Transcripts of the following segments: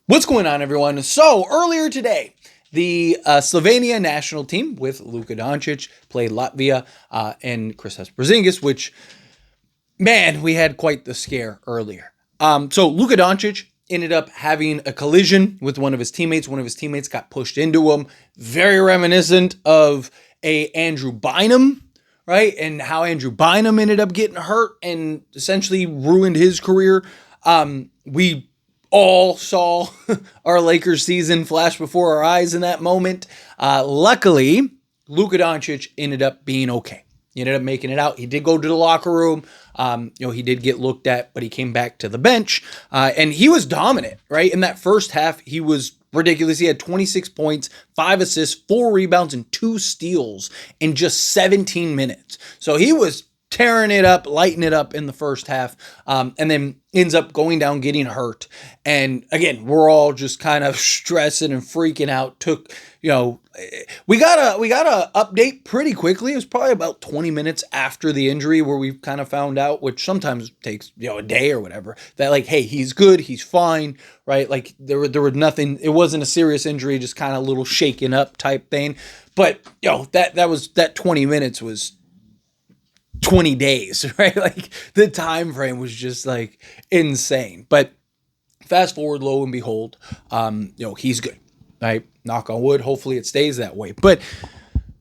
What's going on, everyone? So, earlier today, the Slovenia national team with Luka Doncic played Latvia and Kristaps Porzingis, which, man, we had quite the scare earlier. So, Luka Doncic ended up having a collision with one of his teammates. One of his teammates got pushed into him. Very reminiscent of a Andrew Bynum, right? And how Andrew Bynum ended up getting hurt and essentially ruined his career. We all saw our Lakers season flash before our eyes in that moment. Luckily, Luka Doncic ended up being okay. He ended up making it out. He did go to the locker room. He did get looked at, but he came back to the bench. And he was dominant, right? In that first half, he was ridiculous. He had 26 points, 5 assists, 4 rebounds, and 2 steals in just 17 minutes. So he was tearing it up, lighting it up in the first half, and then ends up going down, getting hurt. And again, we're all just kind of stressing and freaking out. We got a update pretty quickly. It was probably about 20 minutes after the injury where we kind of found out, which sometimes takes a day or whatever, that like, hey, he's good, he's fine, right? Like there was nothing. It wasn't a serious injury, just kind of a little shaken up type thing. But that 20 minutes was 20 days, right? Like the time frame was just like insane. But fast forward, lo and behold, he's good, right? Knock on wood. Hopefully it stays that way. But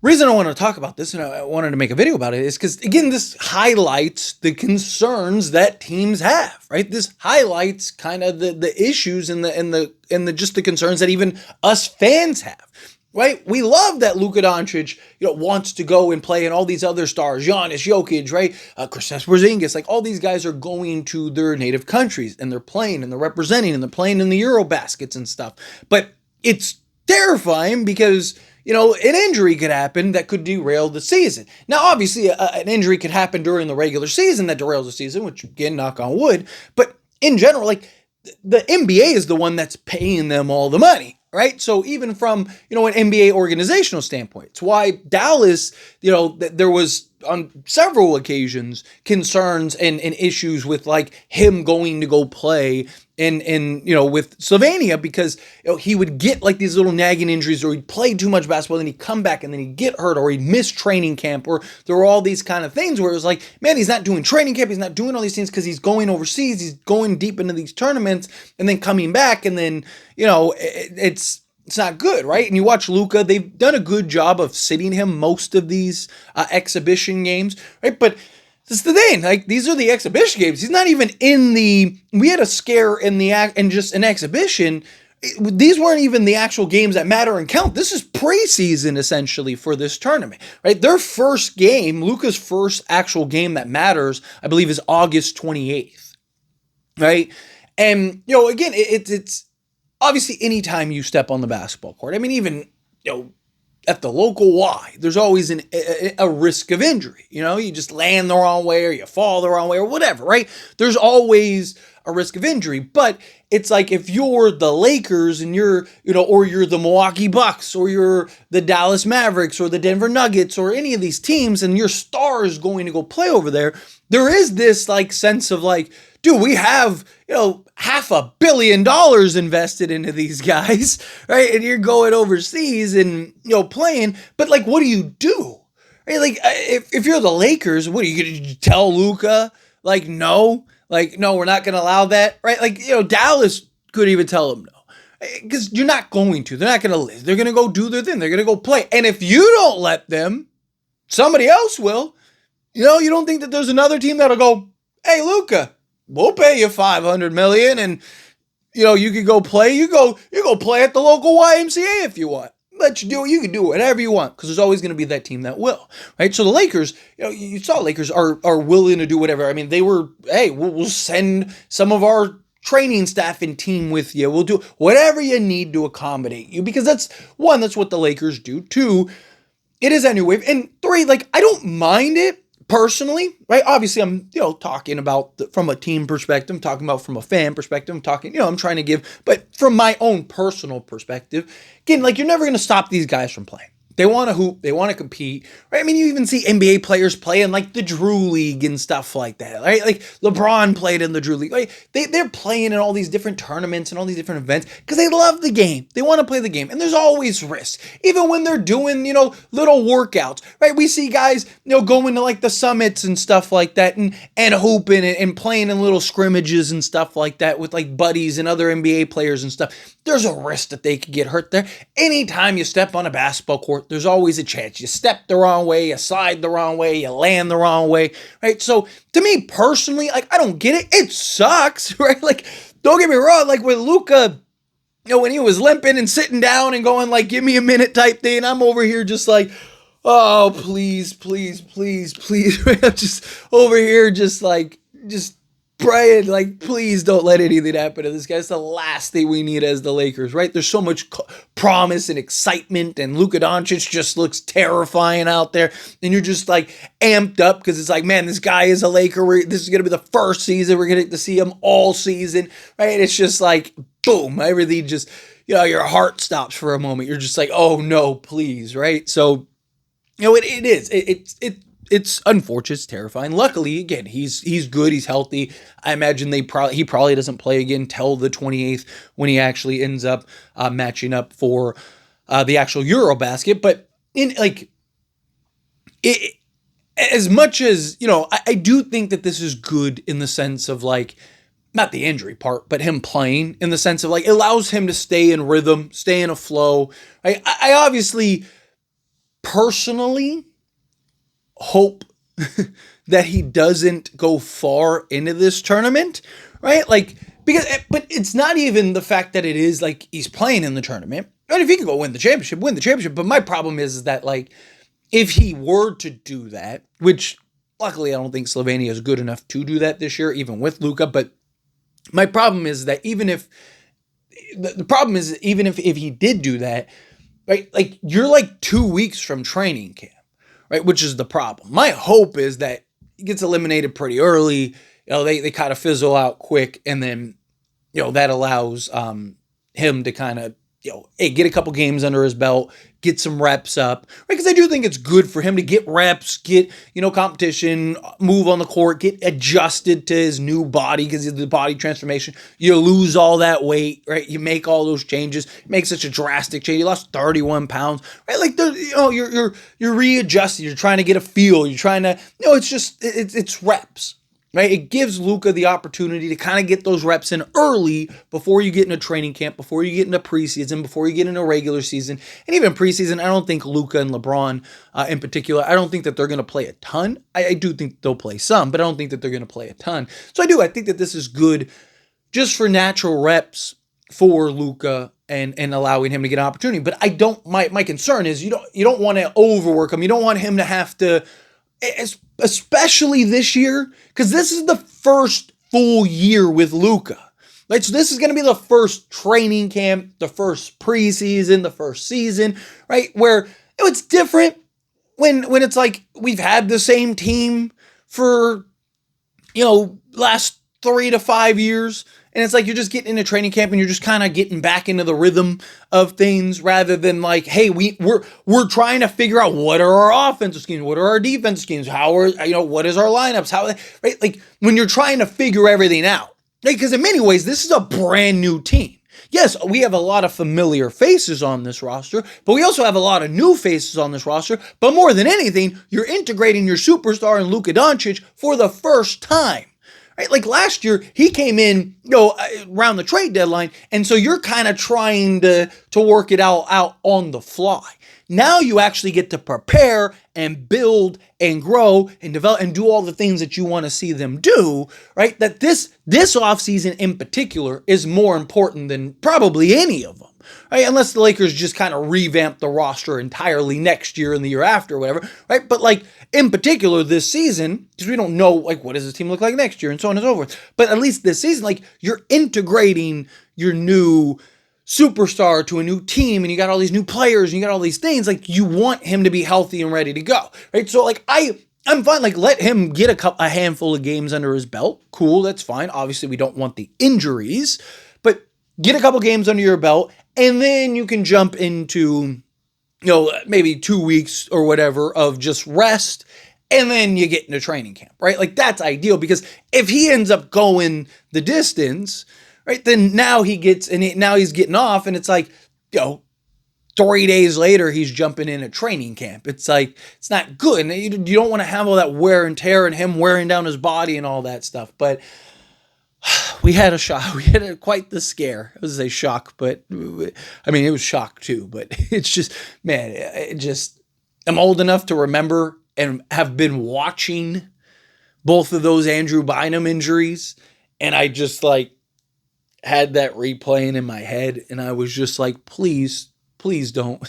reason I want to talk about this and I wanted to make a video about it is because, again, this highlights the concerns that teams have, right? This highlights kind of the issues and the just the concerns that even us fans have. Right? We love that Luka Doncic, wants to go and play, and all these other stars, Giannis, Jokic, right? Kristaps Porzingis, like all these guys are going to their native countries and they're playing and they're representing and they're playing in the Eurobaskets and stuff. But it's terrifying because, an injury could happen that could derail the season. Now, obviously, an injury could happen during the regular season that derails the season, which again, knock on wood. But in general, like the NBA is the one that's paying them all the money. Right. So even from, an NBA organizational standpoint, it's why Dallas, there was on several occasions concerns and issues with like him going to go play with Slovenia because he would get like these little nagging injuries or he'd play too much basketball, then he'd come back and then he'd get hurt or he'd miss training camp, or there were all these kind of things where it was like, man, he's not doing training camp, he's not doing all these things because he's going overseas, he's going deep into these tournaments and then coming back and then, it's not good, right? And you watch Luka, they've done a good job of sitting him most of these exhibition games, right? But this is the thing, like these are the exhibition games. He's not even we had a scare in just an exhibition. These weren't even the actual games that matter and count. This is preseason essentially for this tournament, right? Their first game, Luka's first actual game that matters, I believe is August 28th, right? And, again, it's obviously anytime you step on the basketball court, I mean, even, at the local Y, there's always a risk of injury. You just land the wrong way or you fall the wrong way or whatever, right? There's always a risk of injury. But it's like if you're the Lakers and you're the Milwaukee Bucks or you're the Dallas Mavericks or the Denver Nuggets or any of these teams and your star is going to go play over there, there is this like sense of like, dude, we have, $500 million invested into these guys, right? And you're going overseas and, playing, but like, what do you do? Right? Like, if you're the Lakers, what are you going to tell Luka? Like, no, we're not going to allow that, right? Like, Dallas could even tell him no. Because you're not going to. They're not going to live. They're going to go do their thing. They're going to go play. And if you don't let them, somebody else will. You don't think that there's another team that'll go, hey, Luka, we'll pay you $500 million and, you could go play. You go play at the local YMCA if you want. Let you do it. You can do whatever you want because there's always going to be that team that will, right? So the Lakers, you saw Lakers are willing to do whatever. I mean, they were, hey, we'll send some of our training staff and team with you. We'll do whatever you need to accommodate you because that's what the Lakers do. 2, it is a new wave. And 3, like, I don't mind it. Personally, right? Obviously, I'm, talking about from a team perspective, I'm talking about from a fan perspective, I'm trying to give, but from my own personal perspective, again, like you're never going to stop these guys from playing. They want to hoop. They want to compete, right? I mean, you even see NBA players play in like the Drew League and stuff like that, right? Like LeBron played in the Drew League. Right? They're playing in all these different tournaments and all these different events because they love the game. They want to play the game. And there's always risk. Even when they're doing, little workouts, right? We see guys, going to like the summits and stuff like that and hooping and playing in little scrimmages and stuff like that with like buddies and other NBA players and stuff. There's a risk that they could get hurt there. Anytime you step on a basketball court, there's always a chance. You step the wrong way, you slide the wrong way, you land the wrong way, right? So to me personally, like, I don't get it. It sucks, right? Like, don't get me wrong, like with Luka, when he was limping and sitting down and going like, give me a minute type thing, I'm over here just like, oh, please, please, please, please. I'm just over here just praying, like, please don't let anything happen to this guy. It's the last thing we need as the Lakers, right? There's so much promise and excitement, and Luka Doncic just looks terrifying out there, and you're just, like, amped up because it's like, man, this guy is a Laker. This is going to be the first season we're going to get to see him all season, right? It's just like, boom, everything just, your heart stops for a moment. You're just like, oh, no, please, right? So, it is. It's unfortunate. It's terrifying. Luckily, again, he's good. He's healthy. I imagine he probably doesn't play again till the 28th when he actually ends up matching up for the actual Eurobasket. But as much as I do think that this is good in the sense of like not the injury part, but him playing in the sense of like it allows him to stay in rhythm, stay in a flow. I obviously personally hope that he doesn't go far into this tournament, right? Like, but it's not even the fact that it is like he's playing in the tournament. Right? If he can go win the championship, win the championship. But my problem is that like, if he were to do that, which luckily I don't think Slovenia is good enough to do that this year, even with Luka. But my problem is that even if he did do that, right? Like you're like 2 weeks from training camp. Right, which is the problem. My hope is that he gets eliminated pretty early. They kind of fizzle out quick, and then that allows him to kind of get a couple games under his belt, get some reps up. Right, because I do think it's good for him to get reps, get competition, move on the court, get adjusted to his new body because of the body transformation. You lose all that weight, right? You make all those changes, make such a drastic change. You lost 31 pounds, right? Like you're readjusting. You're trying to get a feel. You're trying to it's reps. Right? It gives Luka the opportunity to kind of get those reps in early before you get into training camp, before you get into preseason, before you get into regular season. And even preseason, I don't think Luka and LeBron in particular, I don't think that they're going to play a ton. I do think they'll play some, but I don't think that they're going to play a ton. So I think that this is good just for natural reps for Luka and allowing him to get an opportunity. But my concern is you don't want to overwork him. You don't want him to have to, especially this year, because this is the first full year with Luka. Right? So this is going to be the first training camp, the first preseason, the first season, right? Where it's different when it's like we've had the same team for last 3 to 5 years. And it's like you're just getting into training camp and you're just kind of getting back into the rhythm of things rather than like, hey, we're trying to figure out what are our offensive schemes, what are our defensive schemes, what is our lineups, right? Like when you're trying to figure everything out, right? Because in many ways, this is a brand new team. Yes, we have a lot of familiar faces on this roster, but we also have a lot of new faces on this roster. But more than anything, you're integrating your superstar in Luka Doncic for the first time. Right? Like last year, he came in, around the trade deadline, and so you're kind of trying to work it out on the fly. Now you actually get to prepare and build and grow and develop and do all the things that you want to see them do, right? That this offseason in particular is more important than probably any of them, right? Unless the Lakers just kind of revamp the roster entirely next year and the year after or whatever, right? But like in particular this season, because we don't know like what does this team look like next year and so on and so forth. But at least this season, like you're integrating your new superstar to a new team and you got all these new players and you got all these things, like you want him to be healthy and ready to go, right? So like I'm fine, like let him get a handful of games under his belt. Cool, that's fine. Obviously we don't want the injuries, but get a couple games under your belt and then you can jump into maybe 2 weeks or whatever of just rest, and then you get into training camp, right? Like that's ideal, because if he ends up going the distance, right, then now now he's getting off, and it's like, 3 days later he's jumping in a training camp. It's like, it's not good. And you don't want to have all that wear and tear and him wearing down his body and all that stuff. But we had a shock. We had quite the scare. It was a shock, but I mean, it was shock too. But it's just, man, I'm old enough to remember and have been watching both of those Andrew Bynum injuries. And I just like had that replaying in my head. And I was just like, please don't,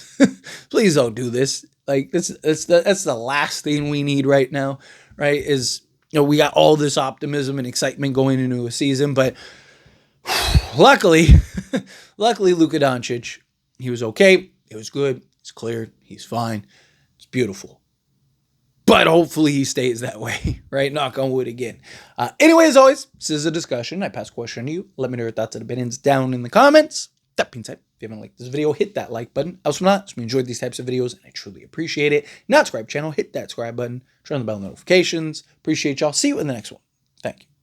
please don't do this. Like that's the last thing we need right now, right? Is, we got all this optimism and excitement going into a season, but luckily Luka Doncic, he was okay. It was good. It's cleared. He's fine. It's beautiful. But hopefully he stays that way, right? Knock on wood again. Anyway, as always, this is a discussion. I pass a question to you. Let me know your thoughts and opinions down in the comments. That being said, if you haven't liked this video, hit that like button. Else, if not, if you enjoyed these types of videos, and I truly appreciate it. Not subscribe channel, hit that subscribe button. Turn on the bell notifications. Appreciate y'all. See you in the next one. Thank you.